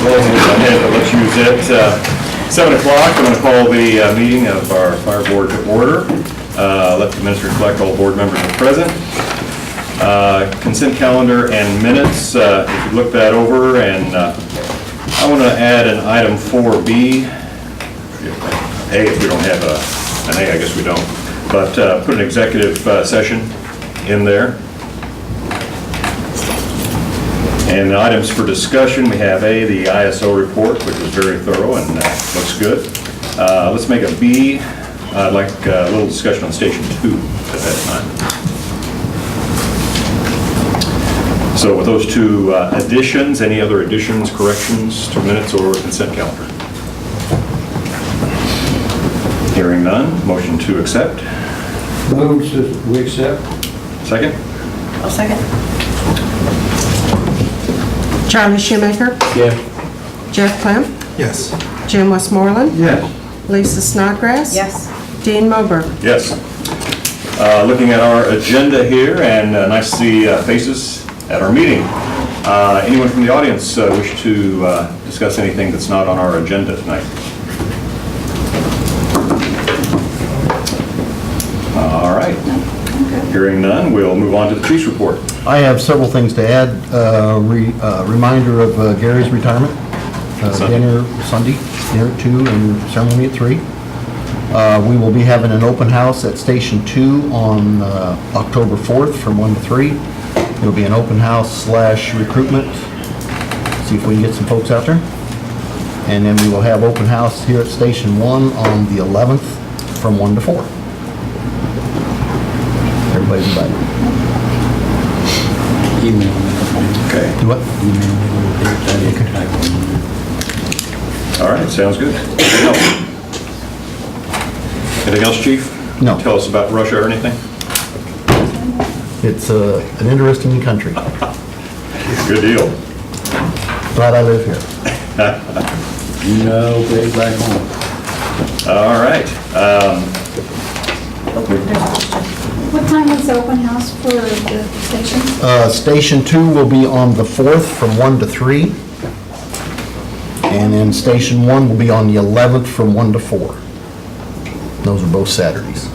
Well, let's use it. 7 o'clock, I'm going to call the meeting of our fire board to order. Let the minutes reflect all board members are present. Consent calendar and minutes, if you look that over, and I want to add an item 4B. A, if we don't have an A, I guess we don't. But put an executive session in there. And the items for discussion, we have A, the ISO report, which was very thorough and looks good. Let's make a B. I'd like a little discussion on Station 2 at that time. So with those two additions, any other additions, corrections to minutes or consent calendar? Hearing none, motion to accept. Move to we accept. Second? I'll second. Charlie Shoemaker, Yes. Jeff Clem, Yes. Jim Westmoreland, Yes. Lisa Snodgrass, Yes. Dean Moberg. Yes. Looking at our agenda here, and nice to see faces at our meeting. Anyone from the audience wish to discuss anything that's not on our agenda tonight? All right. Hearing none, we'll move on to the chief's report. I have several things to add. Reminder of Gary's retirement. Dinner Sunday, dinner at 2 and ceremony at 3. We will be having an open house at Station 2 on October 4th from 1 to 3. It'll be an open house / recruitment. See if we can get some folks out there. And then we will have open house here at Station 1 on the 11th from 1 to 4. Everybody's invited. Email me. Okay. Do what? Email me. All right, sounds good. Anything else? Anything else, Chief? No. Tell us about Russia or anything? It's an interesting country. Good deal. Glad I live here. No, way back home. All right. What time is the open house for the station? Station 2 will be on the 4th from 1 to 3. And then Station 1 will be on the 11th from 1 to 4. Those are both Saturdays.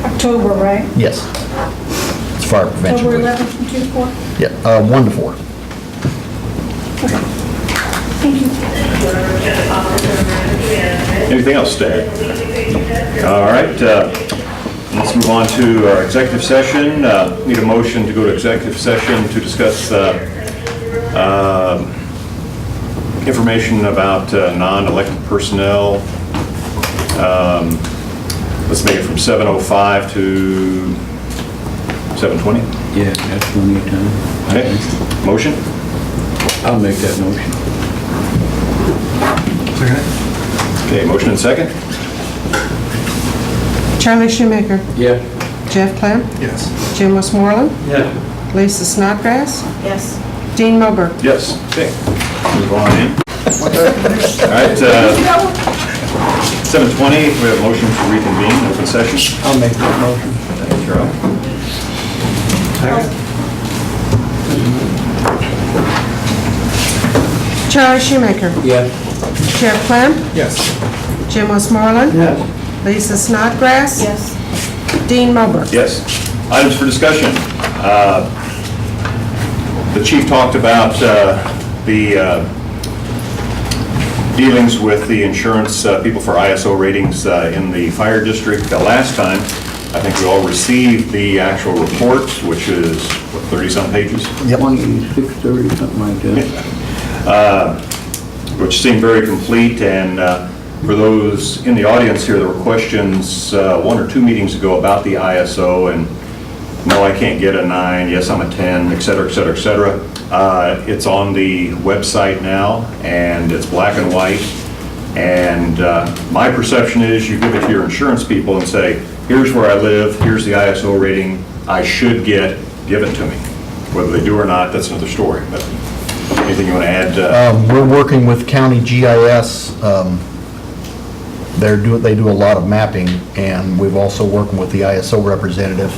October, right? Yes. It's fire prevention October week. 11th from 2 to 4? Yeah, 1 to 4. Okay. Thank you. Anything else, Stan? All right. Let's move on to our executive session. Need a motion to go to executive session to discuss information about non-elected personnel. Let's make it from 7:05 to 7:20. Yeah, that's plenty of time. Okay. Motion? I'll make that motion. Okay, motion and second. Charlie Shoemaker, Yeah. Jeff Clem, Yes. Jim Westmoreland, Yeah. Lisa Snodgrass, Yes. Dean Moberg. Yes. Okay. Move on in. All right. 7:20. We have a motion to reconvene open session. I'll make that motion. Thanks, Charlie. Charlie Shoemaker, Yeah. Jeff Clem, Yes. Jim Westmoreland, Yes. Lisa Snodgrass, Yes. Dean Moberg. Yes. Items for discussion. The chief talked about the dealings with the insurance people for ISO ratings in the fire district. Last time, I think we all received the actual report, which is, what, 30-some pages? 26, 30, something like that. Which seemed very complete, and for those in the audience here, there were questions 1 or 2 meetings ago about the ISO, and no, I can't get a 9, yes, I'm a 10, et cetera, et cetera, et cetera. It's on the website now, and it's black and white, and my perception is you give it to your insurance people and say, here's where I live, here's the ISO rating I should get, give it to me. Whether they do or not, that's another story, but anything you want to add? We're working with County GIS. They do a lot of mapping, and we've also working with the ISO representative.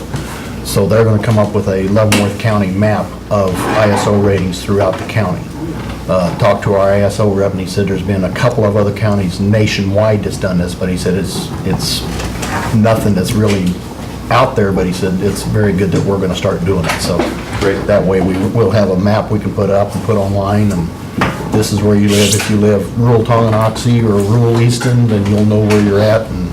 So they're going to come up with a Leavenworth County map of ISO ratings throughout the county. talked to our ISO rep, and he said there's been a couple of other counties nationwide that's done this, but he said it's nothing that's really out there, but he said it's very good that we're gonna start doing it, so. Great. That way we'll have a map we can put up and put online, and this is where you live. If you live rural Tonganoxie or rural Easton, then you'll know where you're at, and.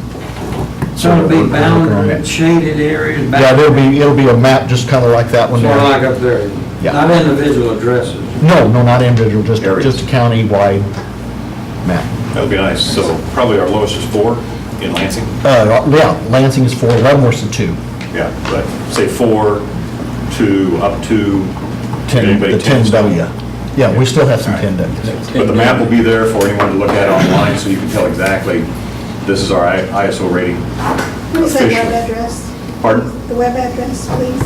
So it'll we're be working on bounded, it. shaded areas. Yeah, it'll be a map just kinda like that one Sort there. of like up there. Yeah. Not individual addresses. No, not individual, just Areas. a county-wide map. That'll be nice. So probably our lowest is 4 in Lansing. Yeah, Lansing is 4, Leavenworth's a 2. Yeah, but say 4 to up to. 10, anybody the 10W. Yeah, we still have some 10Ws. But the map will be there for anyone to look at online, so you can tell exactly, this is our ISO rating. What is that web Official. address? Pardon? The web address, please.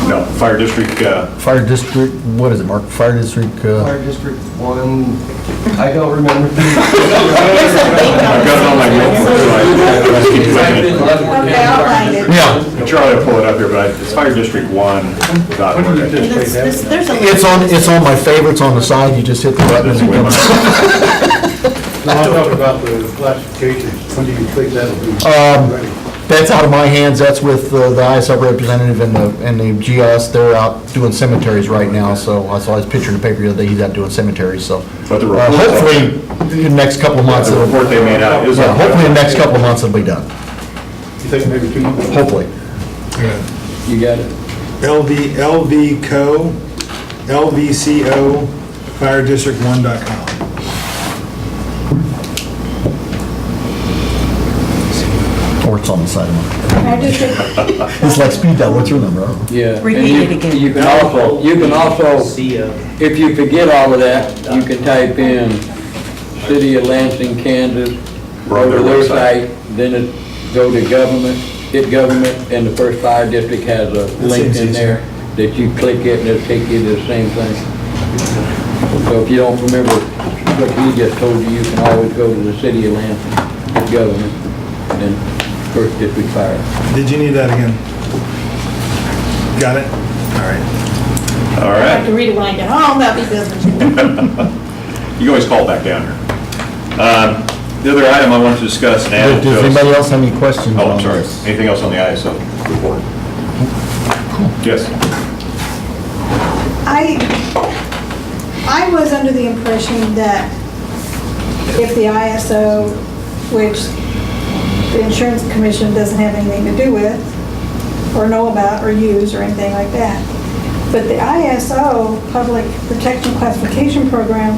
No, Fire District, Fire District, what is it, Mark? Fire District, Fire District 1, I don't remember. I've got it on my notebook, so I just keep clicking it. Okay, I'll find it. yeah, Charlie will pull it up here, but it's firedistrict1.org. There's a. it's on my favorites on the side, you just hit the button and it comes up. No, I'm talking about the classifications, when do you click that? That's out of my hands, that's with the ISO representative and the GS, they're out doing cemeteries right now, so I saw his picture in the paper the other day, he's out doing cemeteries, so. But the report- Hopefully, in the next couple of months. The report they made out is. Yeah, hopefully in the next couple of months it'll be done, You think maybe 2 months? hopefully. You got it. LVCO, LVCO, firedistrict1.com. Or it's on the side of mine. I just think- It's like speed dial, what's your number? I don't know. Yeah. and Repeat you- it again. You can also, if you forget all of that, you can type in City of Lansing, Kansas, Right, go to their their website. site, then it, go to government, hit government, and the first fire district has a link in there that you click it and it'll take you to the same thing. So if you don't remember what he just told you, you can always go to the City of Lansing, hit government, and then first district fire. Did you need that again? Got it? All right. All I have right. to read it when I get home, that'll be business. You can always call back down here. The other item I wanted to discuss and add. Does anybody else have any questions Oh, I'm on sorry. this? Anything else on the ISO report? Yes. I was under the impression that if the ISO, which the insurance commission doesn't have anything to do with, or know about, or use, or anything like that, but the ISO, Public Protection Classification Program,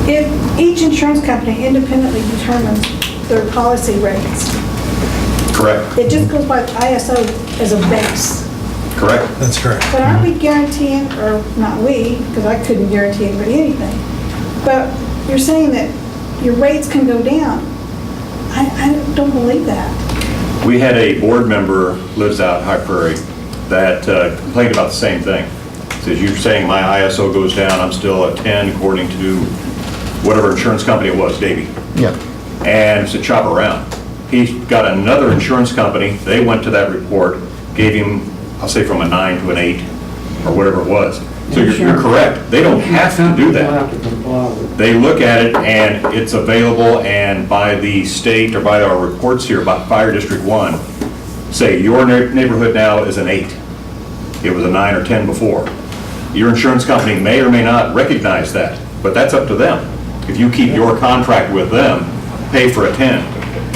if each insurance company independently determines their policy rates, Correct. it just goes by ISO as a base. Correct. That's correct. But aren't we guaranteeing, or not we, because I couldn't guarantee anybody anything, but you're saying that your rates can go down. I don't believe that. We had a board member, lives out in High Prairie, that complained about the same thing. Says, you're saying my ISO goes down, I'm still at 10 according to whatever insurance company it was, Davy. Yeah. And it's a chop around. He got another insurance company, they went to that report, gave him, I'll say from a 9 to an 8, or whatever it was. So you're correct, they don't have to do that. Have to comply with. They look at it and it's available, and by the state or by our reports here about Fire District 1, say your neighborhood now is an 8. It was a 9 or 10 before. Your insurance company may or may not recognize that, but that's up to them. If you keep your contract with them, pay for a 10.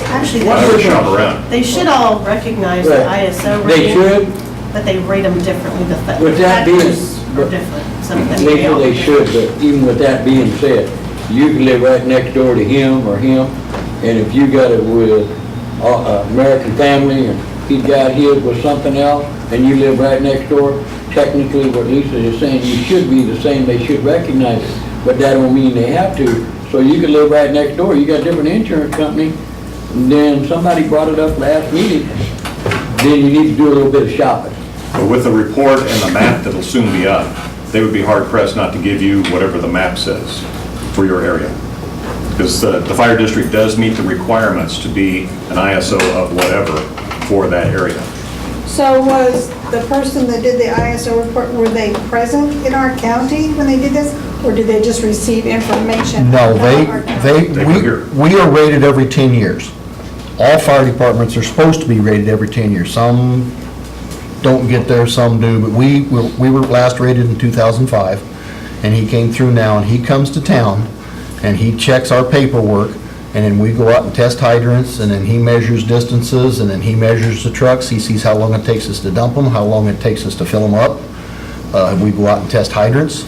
Actually, I would they shop should, around. they should all recognize the Right. ISO They rating, should, but they rate them differently. The With that being- factors are different. Some of them they should, but even with that being said, you can live right next door to him or him, and if you got it with American Family, and he got his with something else, and you live right next door, technically what Lisa is saying, you should be the same, they should recognize it, but that don't mean they have to. So you can live right next door, you got a different insurance company, and then somebody brought it up last meeting, then you need to do a little bit of shopping. But with the report and the map that'll soon be up, they would be hard pressed not to give you whatever the map says for your area. Because the fire district does meet the requirements to be an ISO of whatever for that area. So was the person that did the ISO report, were they present in our county when they did this? Or did they just receive information? No, about our county? They were here. we are rated every 10 years. All fire departments are supposed to be rated every 10 years. Some don't get there, some do, but we were last rated in 2005, and he came through now, and he comes to town, and he checks our paperwork, and then we go out and test hydrants, and then he measures distances, and then he measures the trucks. He sees how long it takes us to dump them, how long it takes us to fill them up. We go out and test hydrants.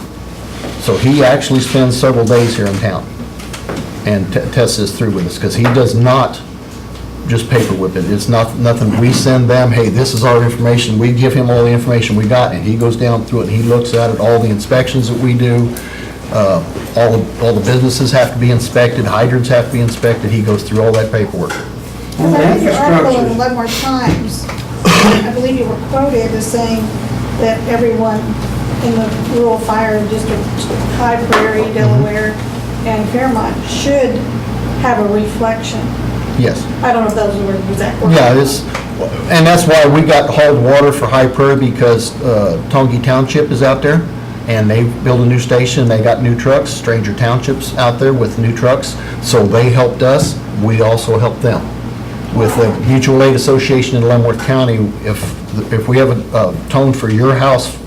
So he actually spends several days here in town and tests this through with us, because he does not just paper whip it. It's nothing, we send them, hey, this is our information, we give him all the information we got, and he goes down through it, and he looks at it, all the inspections that we do, all the businesses have to be inspected, hydrants have to be inspected, he goes through all that paperwork. Because I read your article in 11 more times. I believe you were quoted as saying that everyone in the rural fire district, High Prairie, Delaware, and Fairmont should have a reflection. Yes. I don't know if those were exact words. Yeah, and that's why we got hauled water for High Prairie, because Tongi Township is out there, and they built a new station, they got new trucks, Stranger Township's out there with new trucks, so they helped us, we also helped them. With the Mutual Aid Association in Leavenworth County, if we have a tone for your house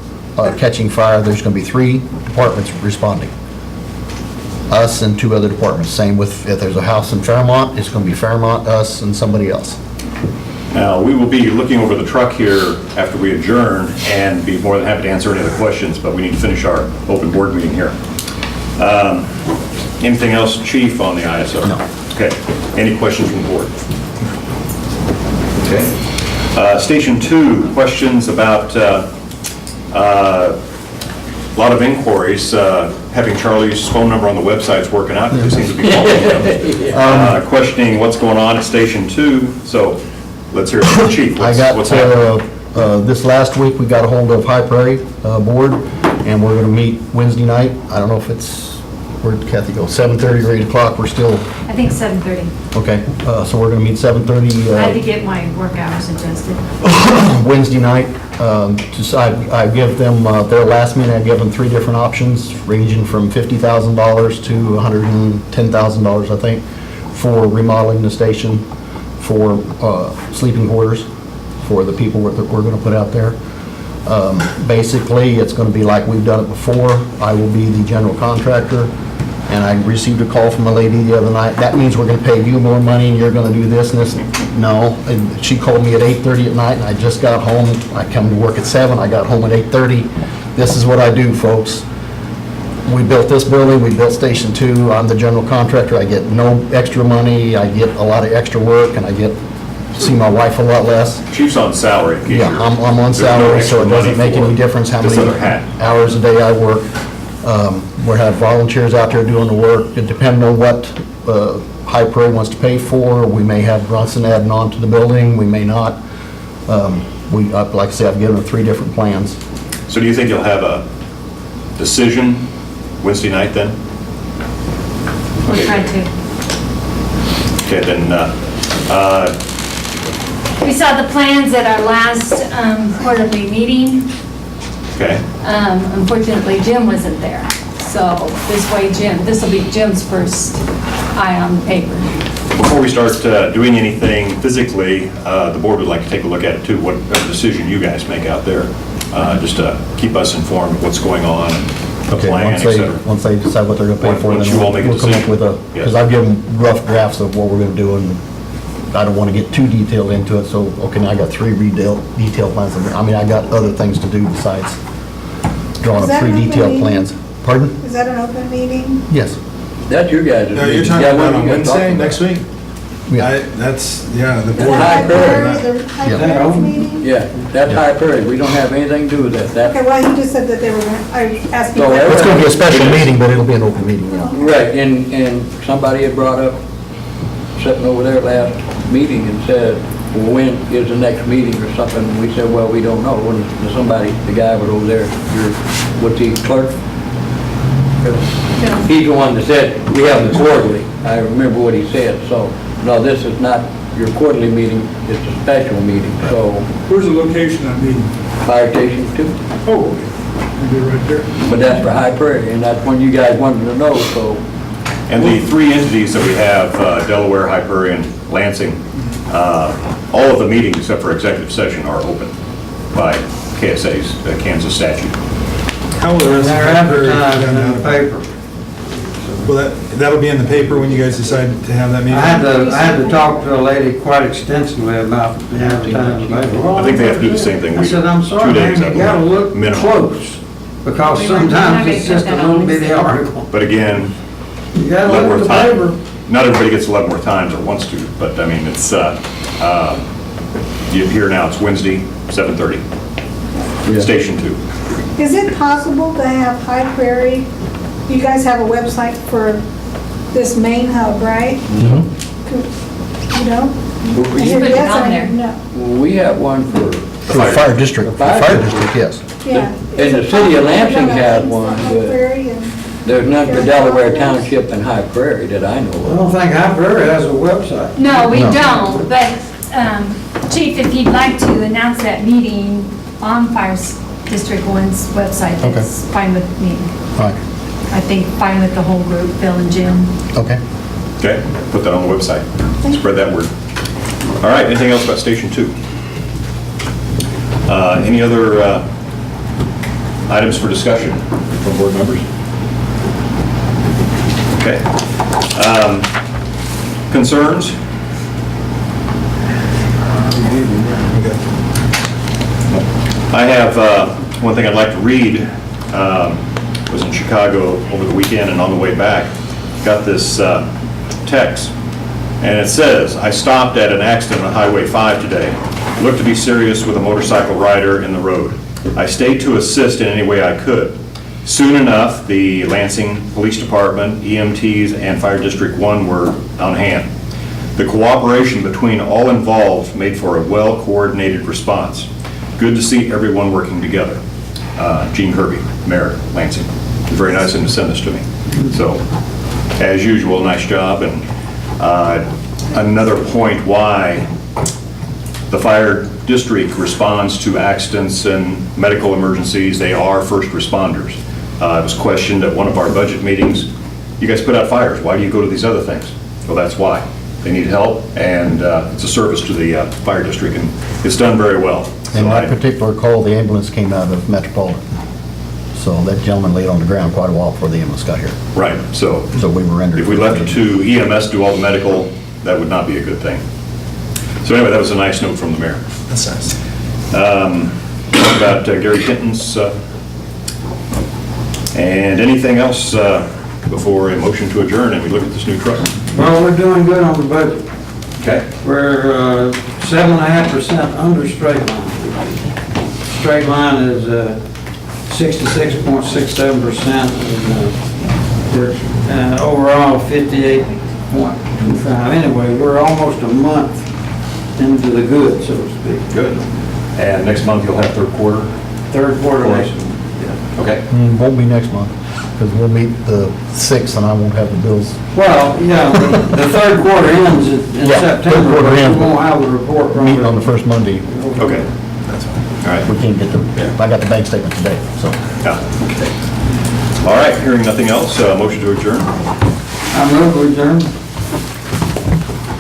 catching fire, there's going to be 3 departments responding. Us and 2 other departments. Same with, if there's a house in Fairmont, it's going to be Fairmont, us, and somebody else. Now, we will be looking over the truck here after we adjourn and be more than happy to answer any other questions, but we need to finish our open board meeting here. Anything else, Chief, on the ISO? No. Okay. Any questions from the board? Okay. Station 2, questions about a lot of inquiries. Having Charlie's phone number on the website's working out, because he seems to be calling him. Questioning what's going on at Station 2. So let's hear it from the Chief. What's happening? This last week, we got a hold of High Prairie Board, and we're going to meet Wednesday night. I don't know if it's, where'd Kathy go, 7:30 or 8 o'clock, we're still, I think 7:30. okay, so we're going to meet I had to 7:30 get my work hours adjusted. Wednesday night. I give them, their last minute, I give them 3 different options, ranging from $50,000 to $110,000, I think, for remodeling the station, for sleeping quarters, for the people that we're going to put out there. Basically, it's going to be like we've done it before. I will be the general contractor, and I received a call from a lady the other night. That means we're going to pay you more money and you're going to do this and this. No, and she called me at 8:30 at night, and I just got home. I come to work at 7, I got home at 8:30. This is what I do, folks. We built this building, we built Station 2, I'm the general contractor. I get no extra money, I get a lot of extra work, and I see my wife a lot less. Chief's on salary. Yeah, I'm on salary, so it doesn't make any difference how many hours a day I work. We have volunteers out there doing the work, and depending on what High Prairie wants to pay for, we may have Bronson adding on to the building, we may not. Like I said, I've given them 3 different plans. So do you think you'll have a decision Wednesday night then? We'll try to. Okay, then, We saw the plans at our last quarterly meeting. okay. Unfortunately, Jim wasn't there. So this will be Jim's first eye on the paper. Before we start doing anything physically, the board would like to take a look at it too, what decision you guys make out there, just to keep us informed of what's going on, and the Okay, plan, et cetera. once they decide what they're going to pay for, Once then you all make a we'll come up decision. with Yes. because I've given rough drafts of what we're going to do, and I don't want to get too detailed into it, so, okay, now I got 3 detailed plans. I mean, I got other things to do besides drawing Is up that 3 an open detailed meeting? plans. Pardon? Is that an open meeting? Yes. That's your guys' No, meeting. you're talking Yeah, what about are on you guys Wednesday, talking about? next week? Yeah. That's, yeah, the Is board. that High Prairie. the High Yeah. Prairie's meeting? Yeah, that's High Prairie. We don't have anything to do with that. Okay, well, he just said that they were going to, are you asking? So about- It's going to be a special meeting, but it'll be an open meeting, yeah. Right, and somebody had brought up, sitting over there last meeting and said, well, when is the next meeting or something? We said, well, we don't know. When somebody, the guy was over there, what's he, clerk? He's the one that said, we have the quarterly. I remember what he said, so, no, this is not your quarterly meeting, it's a special meeting, so. Where's the location of that meeting? fire stations too. Oh, you're right there. But that's for High Prairie, and that's one you guys wanted to know, so. And the three entities that we have, Delaware, Hyperion, Lansing, all of the meetings except for executive session are open by KSA's, Kansas statute. How will the rest of They're the advertising in the paper. Well, that'll be in the paper when you guys decide to have that meeting? I had to talk to a lady quite extensively about the advertising paper. I think they have to do the same thing we I do. said, I'm 2 sorry, days, man, you gotta look minimum. close, because sometimes it's just a little bitty article. But again, You gotta look at Leavenworth the time, paper. not everybody gets Leavenworth Times or wants to, but I mean, it's, you hear now, it's Wednesday, 7:30, Station 2. Is it possible to have High Prairie, you guys have a website for this main hub, right? You know? You put it Yes, on I there. know. We have one for, For the fire district, The fire yes. Yeah. And the city of Lansing has one, High but- Prairie and- there's none for Delaware Township and High Prairie that I know I of. don't think High Prairie has a website. No, we No. don't, but Chief, if you'd like to announce that meeting on Fire District 1's website, that's fine with me. Right, I think fine with the whole group, Bill and Jim. okay. Okay, put that on the website. Spread that word. All right, anything else about Station 2? Any other items for discussion from board members? Okay. Concerns? I have one thing I'd like to read. Was in Chicago over the weekend, and on the way back, got this text, and it says, "I stopped at an accident on Highway 5 today. Looked to be serious with a motorcycle rider in the road. I stayed to assist in any way I could. Soon enough, the Lansing Police Department, EMTs, and Fire District 1 were on hand. The cooperation between all involved made for a well-coordinated response. Good to see everyone working together." Gene Kirby, Mayor, Lansing. Very nice of him to send this to me. So, as usual, nice job. And another point why the fire district responds to accidents and medical emergencies. They are first responders. It was questioned at one of our budget meetings, you guys put out fires, why do you go to these other things? Well, that's why. They need help, and it's a service to the fire district, and it's done very well. In So that I- particular call, the ambulance came out of Metropolitan. So that gentleman laid on the ground quite a while before the ambulance got here. Right, so So we were rendered. if we left it to EMS do all the medical, that would not be a good thing. So anyway, that was a nice note from the mayor. That's nice. About Gary Hinton's, and anything else before a motion to adjourn and we look at this new truck? Well, we're doing good on the budget. Okay. We're 7.5% under straight line. Straight line is 66.67%, and overall 58.25. Anyway, we're almost a month into the good, so to speak. Good. And next month you'll have third quarter? Third quarter next month. Okay. Won't be next month, because we'll meet the 6th and I won't have the bills. Well, yeah, the third quarter ends in Yeah, third September. quarter We ends, won't have the report. Meeting on the first Monday. Okay. That's fine. All right. We can't get the, I got the bank statement today, so. Yeah. All right, hearing nothing else, motion to adjourn. I move we adjourn.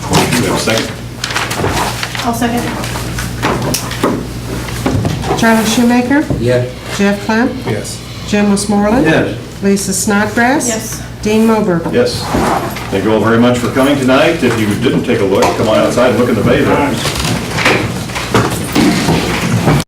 Motion, we have a second. I'll second. Charlie Shoemaker, Yes. Jeff Clamp, Yes. Jim Westmoreland. Yes. Lisa Snodgrass. Yes. Dean Moberg. Yes. Thank you all very much for coming tonight. If you didn't take a look, come on outside and look in the bay there.